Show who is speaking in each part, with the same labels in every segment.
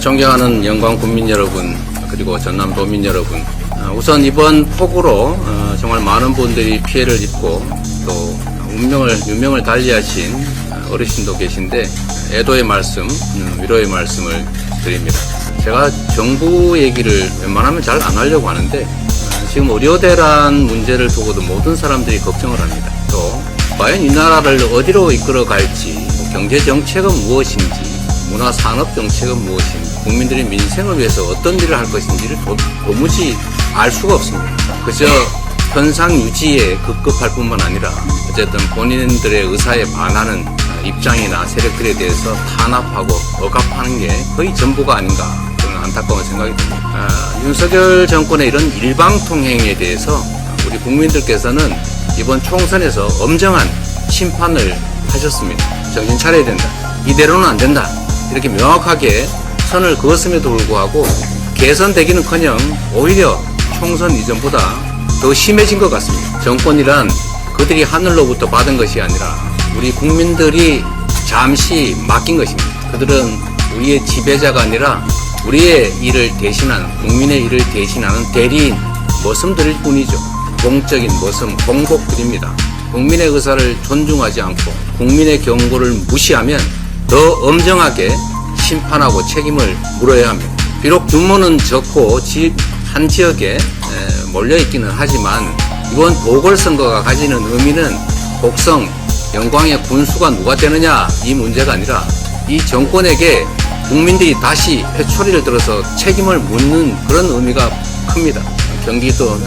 Speaker 1: 존경하는 영광 국민 여러분, 그리고 전남 도민 여러분, 우선 이번 폭우로 정말 많은 분들이 피해를 입고 또 유명을 달리하신 어르신도 계신데 애도의 말씀, 위로의 말씀을 드립니다. 제가 정부 얘기를 웬만하면 잘 안 하려고 하는데 지금 의료대란 문제를 두고도 모든 사람들이 걱정을 합니다. 또 과연 이 나라를 어디로 이끌어 갈지, 경제 정책은 무엇인지, 문화 산업 정책은 무엇인지, 국민들의 민생을 위해서 어떤 일을 할 것인지를 도무지 알 수가 없습니다. 그저 현상 유지에 급급할 뿐만 아니라 어쨌든 본인들의 의사에 반하는 입장이나 세력들에 대해서 탄압하고 억압하는 게 거의 전부가 아닌가, 저는 안타까운 생각이 듭니다. 윤석열 정권의 이런 일방통행에 대해서 우리 국민들께서는 이번 총선에서 엄정한 심판을 하셨습니다. 정신 차려야 된다, 이대로는 안 된다, 이렇게 명확하게 선을 그었음에도 불구하고 개선되기는커녕 오히려 총선 이전보다 더 심해진 것 같습니다. 정권이란 그들이 하늘로부터 받은 것이 아니라 우리 국민들이 잠시 맡긴 것입니다. 그들은 우리의 지배자가 아니라 우리의 일을 대신하는, 국민의 일을 대신하는 대리인, 머슴들일 뿐이죠. 공적인 머슴, 공복들입니다. 국민의 의사를 존중하지 않고 국민의 경고를 무시하면 더 엄정하게 심판하고 책임을 물어야 합니다. 비록 규모는 적고 한 지역에 몰려있기는 하지만 이번 보궐선거가 가지는 의미는 곡성, 영광의 군수가 누가 되느냐 이 문제가 아니라 이 정권에게 국민들이 다시 회초리를 들어서 책임을 묻는 그런 의미가 큽니다. 경기도,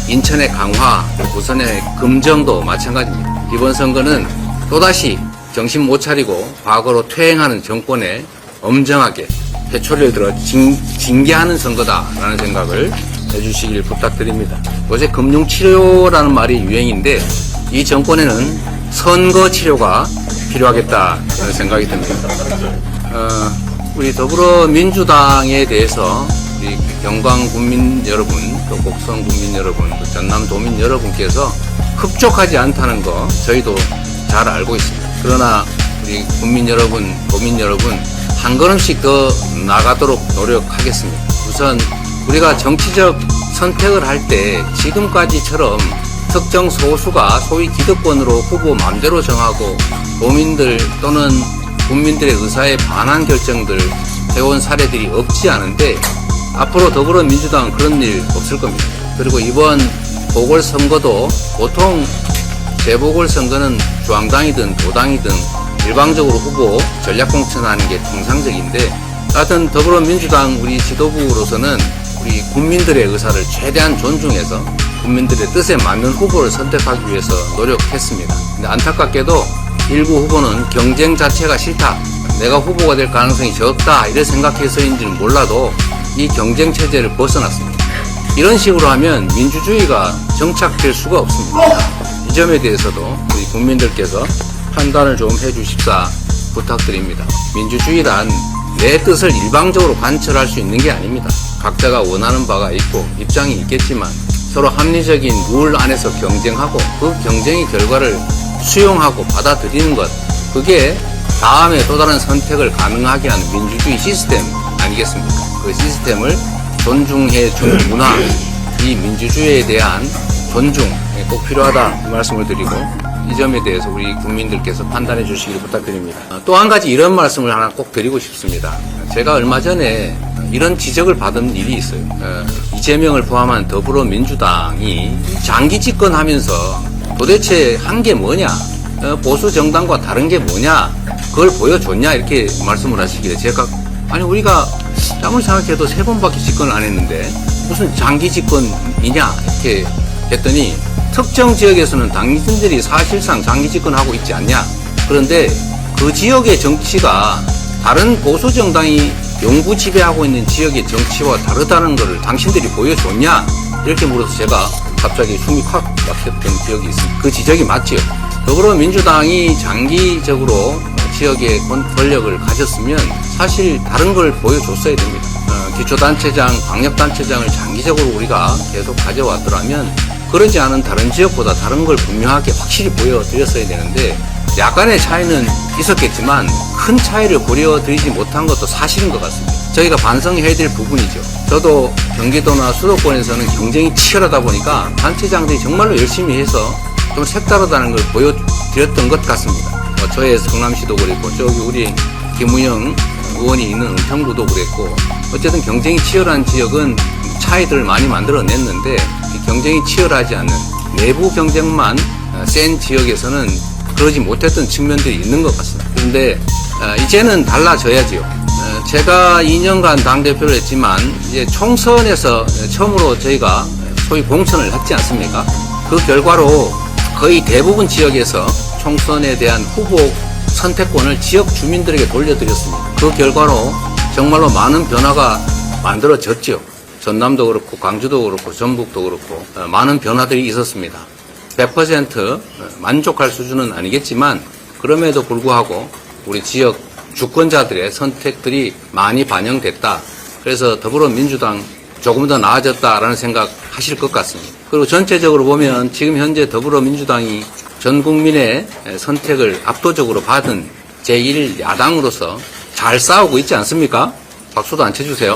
Speaker 1: 인천의 강화, 부산의 금정도 마찬가지입니다. 이번 선거는 또다시 정신 못 차리고 과거로 퇴행하는 정권에 엄정하게 회초리를 들어 징계하는 선거다라는 생각을 해주시길 부탁드립니다. 요새 금융치료라는 말이 유행인데 이 정권에는 선거치료가 필요하겠다는 생각이 듭니다. 우리 더불어민주당에 대해서 우리 영광 국민 여러분, 또 곡성 국민 여러분, 또 전남 도민 여러분께서 흡족하지 않다는 거 저희도 잘 알고 있습니다. 그러나 우리 국민 여러분, 도민 여러분, 한 걸음씩 더 나가도록 노력하겠습니다. 우선 우리가 정치적 선택을 할 때 지금까지처럼 특정 소수가 소위 기득권으로 후보 마음대로 정하고 도민들 또는 국민들의 의사에 반한 결정들 해온 사례들이 없지 않은데 앞으로 더불어민주당은 그런 일 없을 겁니다. 그리고 이번 보궐선거도 보통 재보궐선거는 중앙당이든 도당이든 일방적으로 후보 전략공천하는 게 통상적인데 하여튼 더불어민주당 우리 지도부로서는 우리 국민들의 의사를 최대한 존중해서 국민들의 뜻에 맞는 후보를 선택하기 위해서 노력했습니다. 근데 안타깝게도 일부 후보는 경쟁 자체가 싫다, 내가 후보가 될 가능성이 적다 이래 생각해서인지는 몰라도 이 경쟁 체제를 벗어났습니다. 이런 식으로 하면 민주주의가 정착될 수가 없습니다. 이 점에 대해서도 우리 국민들께서 판단을 좀 해주십사 부탁드립니다. 민주주의란 내 뜻을 일방적으로 관철할 수 있는 게 아닙니다. 각자가 원하는 바가 있고 입장이 있겠지만 서로 합리적인 룰 안에서 경쟁하고 그 경쟁의 결과를 수용하고 받아들이는 것, 그게 다음에 또 다른 선택을 가능하게 하는 민주주의 시스템 아니겠습니까? 그 시스템을 존중해 주는 문화, 이 민주주의에 대한 존중 꼭 필요하다 이 말씀을 드리고 이 점에 대해서 우리 국민들께서 판단해 주시기를 부탁드립니다. 또 한 가지 이런 말씀을 하나 꼭 드리고 싶습니다. 제가 얼마 전에 이런 지적을 받은 일이 있어요. 이재명을 포함한 더불어민주당이 장기 집권하면서 도대체 한 게 뭐냐, 보수 정당과 다른 게 뭐냐, 그걸 보여줬냐 이렇게 말씀을 하시길래 제가 아니 우리가 아무리 생각해도 3번밖에 집권을 안 했는데 무슨 장기 집권이냐 이렇게 했더니 특정 지역에서는 당신들이 사실상 장기 집권하고 있지 않냐, 그런데 그 지역의 정치가 다른 보수 정당이 영구 지배하고 있는 지역의 정치와 다르다는 것을 당신들이 보여줬냐 이렇게 물어서 제가 갑자기 숨이 확 막혔던 기억이 있습니다. 그 지적이 맞지요. 더불어민주당이 장기적으로 지역의 권력을 가졌으면 사실 다른 걸 보여줬어야 됩니다. 기초단체장, 광역단체장을 장기적으로 우리가 계속 가져왔더라면 그러지 않은 다른 지역보다 다른 걸 분명하게 확실히 보여드렸어야 되는데 약간의 차이는 있었겠지만 큰 차이를 고려드리지 못한 것도 사실인 것 같습니다. 저희가 반성해야 될 부분이죠. 저도 경기도나 수도권에서는 경쟁이 치열하다 보니까 단체장들이 정말로 열심히 해서 좀 색다르다는 걸 보여드렸던 것 같습니다. 저의 성남시도 그랬고 저기 우리 김우영 의원이 있는 은평구도 그랬고 어쨌든 경쟁이 치열한 지역은 차이들을 많이 만들어냈는데 경쟁이 치열하지 않는 내부 경쟁만 센 지역에서는 그러지 못했던 측면들이 있는 것 같습니다. 그런데 이제는 달라져야지요. 제가 2년간 당대표를 했지만 이제 총선에서 처음으로 저희가 소위 공천을 했지 않습니까? 그 결과로 거의 대부분 지역에서 총선에 대한 후보 선택권을 지역 주민들에게 돌려드렸습니다. 그 결과로 정말로 많은 변화가 만들어졌죠. 전남도 그렇고 광주도 그렇고 전북도 그렇고 많은 변화들이 있었습니다. 100% 만족할 수준은 아니겠지만 그럼에도 불구하고 우리 지역 주권자들의 선택들이 많이 반영됐다. 그래서 더불어민주당 조금 더 나아졌다라는 생각 하실 것 같습니다. 그리고 전체적으로 보면 지금 현재 더불어민주당이 전 국민의 선택을 압도적으로 받은 제1야당으로서 잘 싸우고 있지 않습니까? 박수도 안 쳐주세요.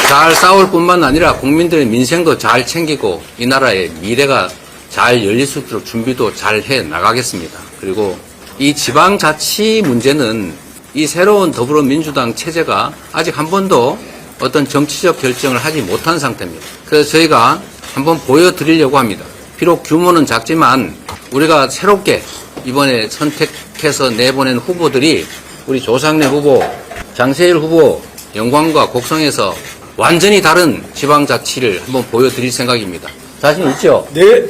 Speaker 1: 잘 싸울 뿐만 아니라 국민들의 민생도 잘 챙기고 이 나라의 미래가 잘 열릴 수 있도록 준비도 잘 해 나가겠습니다. 그리고 이 지방자치 문제는 이 새로운 더불어민주당 체제가 아직 한 번도 어떤 정치적 결정을 하지 못한 상태입니다. 그래서 저희가 한번 보여드리려고 합니다. 비록 규모는 작지만 우리가 새롭게 이번에 선택해서 내보낸 후보들이 우리 조상래 후보, 장세일 후보, 영광과 곡성에서 완전히 다른 지방자치를 한번 보여드릴 생각입니다. 자신 있죠?
Speaker 2: 네.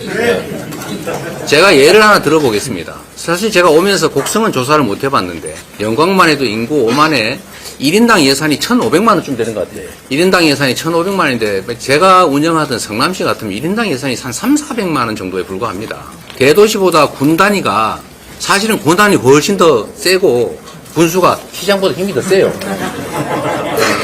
Speaker 1: 제가 예를 하나 들어보겠습니다. 사실 제가 오면서 곡성은 조사를 못 해봤는데 영광만 해도 인구 5만에 1인당 예산이 1,500만 원쯤 되는 것 같아요. 1인당 예산이 1,500만 원인데 제가 운영하던 성남시 같으면 1인당 예산이 한 3,400만 원 정도에 불과합니다. 대도시보다 군 단위가 사실은 군 단위 훨씬 더 세고 군수가 시장보다 힘이 더 세요.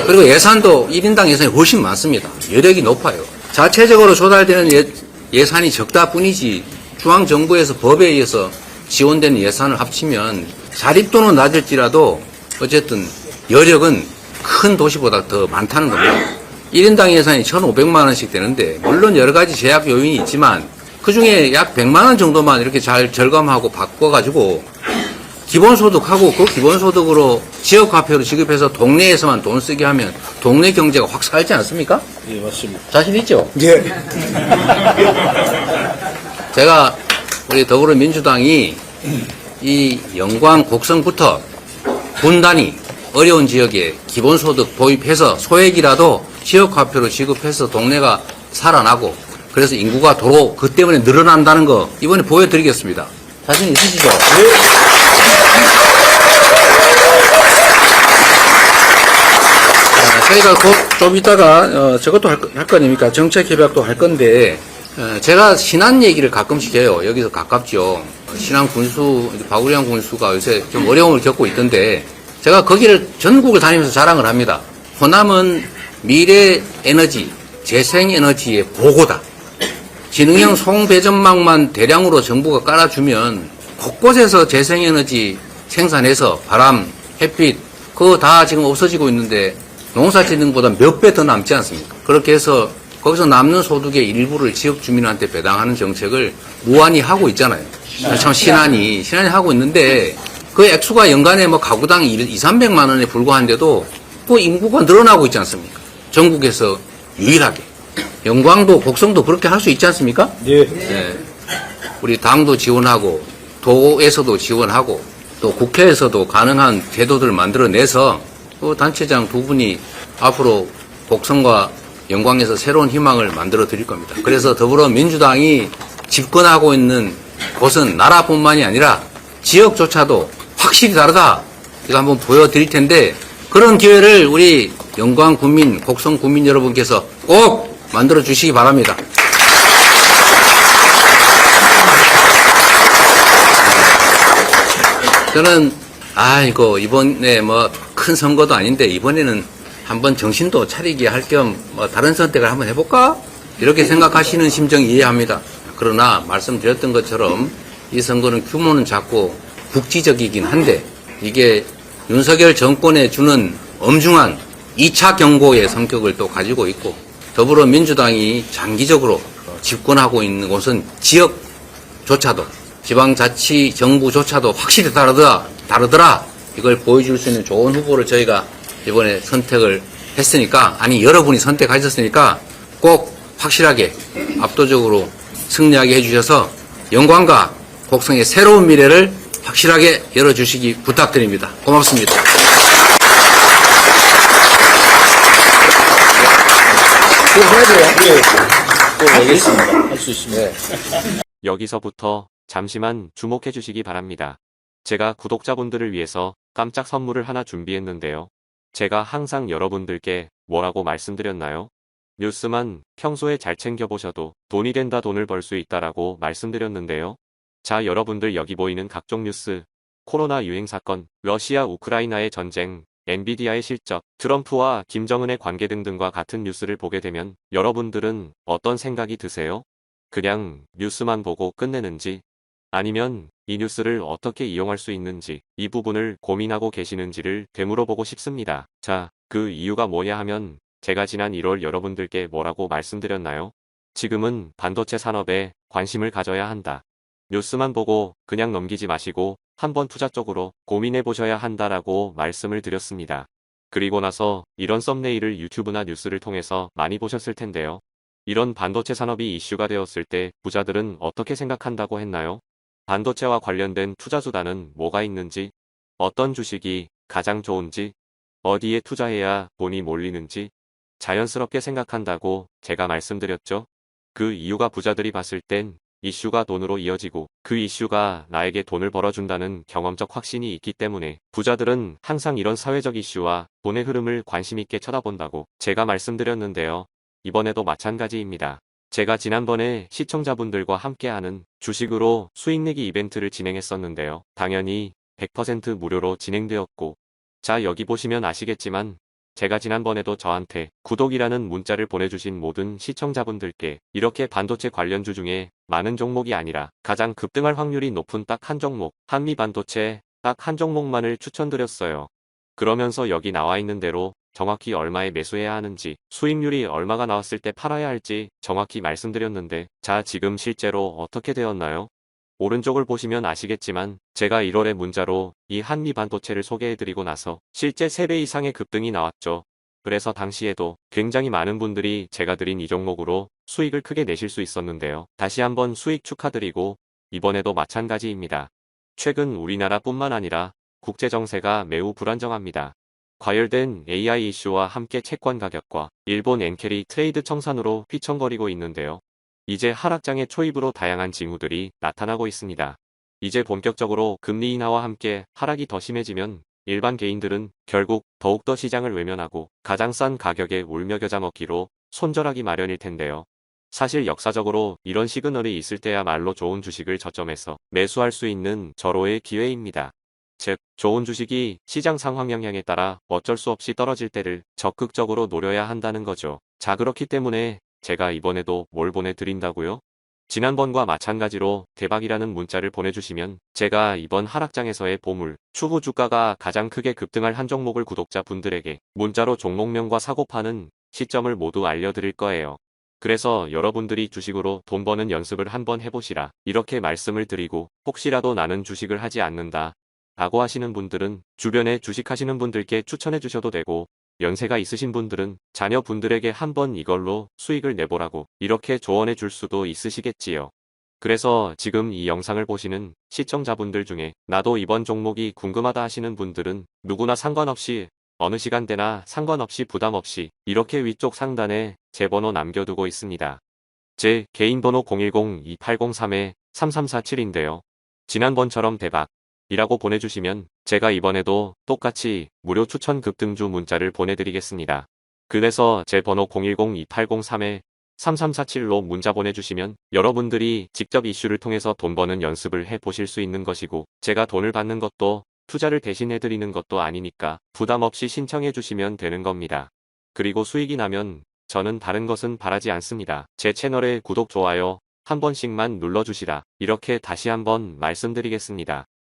Speaker 1: 그리고 예산도 1인당 예산이 훨씬 많습니다. 여력이 높아요. 자체적으로 조달되는 예산이 적다 뿐이지 중앙정부에서 법에 의해서 지원되는 예산을 합치면 자립도는 낮을지라도 어쨌든 여력은 큰 도시보다 더 많다는 겁니다. 1인당 예산이 1,500만 원씩 되는데 물론 여러 가지 제약 요인이 있지만 그중에 약 100만 원 정도만 이렇게 잘 절감하고 바꿔가지고 기본소득하고 그 기본소득으로 지역화폐로 지급해서 동네에서만 돈 쓰게 하면 동네 경제가 확 살지 않습니까?
Speaker 2: 예, 맞습니다.
Speaker 1: 자신 있죠?
Speaker 2: 예.
Speaker 1: 제가 우리 더불어민주당이 이 영광 곡성부터 군 단위 어려운 지역에 기본소득 도입해서 소액이라도 지역화폐로 지급해서 동네가 살아나고 그래서 인구가 도로 그 때문에 늘어난다는 거 이번에 보여드리겠습니다. 자신 있으시죠? 저희가 곧 좀 이따가 저것도 할 거 아닙니까? 정책협약도 할 건데 제가 신안 얘기를 가끔씩 해요. 여기서 가깝죠. 신안 군수, 박우량 군수가 요새 좀 어려움을 겪고 있던데 제가 거기를 전국을 다니면서 자랑을 합니다. 호남은 미래 에너지, 재생 에너지의 보고다. 지능형 송배전망만 대량으로 정부가 깔아주면 곳곳에서 재생 에너지 생산해서 바람, 햇빛 그거 다 지금 없어지고 있는데 농사짓는 것보다 몇 배 더 남지 않습니까? 그렇게 해서 거기서 남는 소득의 일부를 지역 주민한테 배당하는 정책을 무한히 하고 있잖아요. 참 신안이 하고 있는데 그 액수가 연간에 뭐 가구당 200~300만 원에 불과한데도 또 인구가 늘어나고 있지 않습니까? 전국에서 유일하게. 영광도 곡성도 그렇게 할 수 있지 않습니까?
Speaker 2: 예.
Speaker 1: 네. 우리 당도 지원하고 도에서도 지원하고 또 국회에서도 가능한 제도들을 만들어내서 그 단체장 두 분이 앞으로 곡성과 영광에서 새로운 희망을 만들어 드릴 겁니다. 그래서 더불어민주당이 집권하고 있는 곳은 나라뿐만이 아니라 지역조차도 확실히 다르다. 이거 한번 보여드릴 텐데 그런 기회를 우리 영광 군민, 곡성 군민 여러분께서 꼭 만들어 주시기 바랍니다. 저는 이거 이번에 뭐 큰 선거도 아닌데 이번에는 한번 정신도 차리게 할 겸 뭐 다른 선택을 한번 해볼까? 이렇게 생각하시는 심정 이해합니다. 그러나 말씀드렸던 것처럼 이 선거는 규모는 작고 국지적이긴 한데 이게 윤석열 정권에 주는 엄중한 2차 경고의 성격을 또 가지고 있고 더불어민주당이 장기적으로 집권하고 있는 곳은 지역조차도 지방자치 정부조차도 확실히 다르더라. 이걸 보여줄 수 있는 좋은 후보를 저희가 이번에 선택을 했으니까 여러분이 선택하셨으니까 꼭 확실하게 압도적으로 승리하게 해주셔서 영광과 곡성의 새로운 미래를 확실하게 열어주시기 부탁드립니다. 고맙습니다.
Speaker 2: 알겠습니다. 할 수 있습니다.
Speaker 3: 여기서부터 잠시만 주목해 주시기 바랍니다. 제가 구독자분들을 위해서 깜짝 선물을 하나 준비했는데요. 제가 항상 여러분들께 뭐라고 말씀드렸나요? 뉴스만 평소에 잘 챙겨보셔도 돈이 된다, 돈을 벌 수 있다라고 말씀드렸는데요. 자, 여러분들 여기 보이는 각종 뉴스, 코로나 유행 사건, 러시아 우크라이나의 전쟁, 엔비디아의 실적, 트럼프와 김정은의 관계 등등과 같은 뉴스를 보게 되면 여러분들은 어떤 생각이 드세요? 그냥 뉴스만 보고 끝내는지, 아니면 이 뉴스를 어떻게 이용할 수 있는지 이 부분을 고민하고 계시는지를 되물어보고 싶습니다. 자, 그 이유가 뭐냐 하면 제가 지난 1월 여러분들께 뭐라고 말씀드렸나요? 지금은 반도체 산업에 관심을 가져야 한다. 뉴스만 보고 그냥 넘기지 마시고 한번 투자 쪽으로 고민해 보셔야 한다라고 말씀을 드렸습니다. 그리고 나서 이런 썸네일을 유튜브나 뉴스를 통해서 많이 보셨을 텐데요. 이런 반도체 산업이 이슈가 되었을 때 부자들은 어떻게 생각한다고 했나요? 반도체와 관련된 투자 수단은 뭐가 있는지, 어떤 주식이 가장 좋은지, 어디에 투자해야 돈이 몰리는지 자연스럽게 생각한다고 제가 말씀드렸죠. 그 이유가 부자들이 봤을 땐 이슈가 돈으로 이어지고 그 이슈가 나에게 돈을 벌어준다는 경험적 확신이 있기 때문에 부자들은 항상 이런 사회적 이슈와 돈의 흐름을 관심 있게 쳐다본다고 제가 말씀드렸는데요. 이번에도 마찬가지입니다. 제가 지난번에 시청자분들과 함께하는 주식으로 수익내기 이벤트를 진행했었는데요. 당연히 100% 무료로 진행되었고, 자, 여기 보시면 아시겠지만 제가 지난번에도 저한테 구독이라는 문자를 보내주신 모든 시청자분들께 이렇게 반도체 관련주 중에 많은 종목이 아니라 가장 급등할 확률이 높은 딱 한 종목, 한미반도체 딱 한 종목만을 추천드렸어요. 그러면서 여기 나와 있는 대로 정확히 얼마에 매수해야 하는지, 수익률이 얼마가 나왔을 때 팔아야 할지 정확히 말씀드렸는데, 자, 지금 실제로 어떻게 되었나요? 오른쪽을 보시면 아시겠지만 제가 1월에 문자로 이 한미반도체를 소개해드리고 나서 실제 3배 이상의 급등이 나왔죠. 그래서 당시에도 굉장히 많은 분들이 제가 드린 이 종목으로 수익을 크게 내실 수 있었는데요. 다시 한번 수익 축하드리고 이번에도 마찬가지입니다. 최근 우리나라뿐만 아니라 국제 정세가 매우 불안정합니다. 과열된 AI 이슈와 함께 채권 가격과 일본 엔캐리 트레이드 청산으로 휘청거리고 있는데요. 이제 하락장의 초입으로 다양한 징후들이 나타나고 있습니다. 이제 본격적으로 금리 인하와 함께 하락이 더 심해지면 일반 개인들은 결국 더욱더 시장을 외면하고 가장 싼 가격에 울며 겨자 먹기로 손절하기 마련일 텐데요. 사실 역사적으로 이런 시그널이 있을 때야말로 좋은 주식을 저점에서 매수할 수 있는 절호의 기회입니다. 즉, 좋은 주식이 시장 상황 영향에 따라 어쩔 수 없이 떨어질 때를 적극적으로 노려야 한다는 거죠. 자, 그렇기 때문에 제가 이번에도 뭘 보내드린다고요? 지난번과 마찬가지로 대박이라는 문자를 보내주시면 제가 이번 하락장에서의 보물, 추후 주가가 가장 크게 급등할 한 종목을 구독자분들에게 문자로 종목명과 사고파는 시점을 모두 알려드릴 거예요. 그래서 여러분들이 주식으로 돈 버는 연습을 한번 해보시라 이렇게 말씀을 드리고, 혹시라도 나는 주식을 하지 않는다 라고 하시는 분들은 주변에 주식하시는 분들께 추천해 주셔도 되고, 연세가 있으신 분들은 자녀분들에게 한번 이걸로 수익을 내보라고 이렇게 조언해 줄 수도 있으시겠지요. 그래서 지금 이 영상을 보시는 시청자분들 중에 나도 이번 종목이 궁금하다 하시는 분들은 누구나 상관없이 어느 시간대나 상관없이 부담 없이 이렇게 위쪽 상단에 제 번호 남겨두고 있습니다. 제 개인 번호 010-2803-3347인데요. 지난번처럼 대박 이라고 보내주시면 제가 이번에도 똑같이 무료 추천 급등주 문자를 보내드리겠습니다. 그래서 제 번호 010-2803-3347로 문자 보내주시면 여러분들이 직접 이슈를 통해서 돈 버는 연습을 해보실 수 있는 것이고, 제가 돈을 받는 것도 투자를 대신해드리는 것도 아니니까 부담 없이 신청해 주시면 되는 겁니다. 그리고 수익이 나면 저는 다른 것은 바라지 않습니다. 제 채널에 구독, 좋아요 한 번씩만 눌러주시라. 이렇게 다시 한번 말씀드리겠습니다.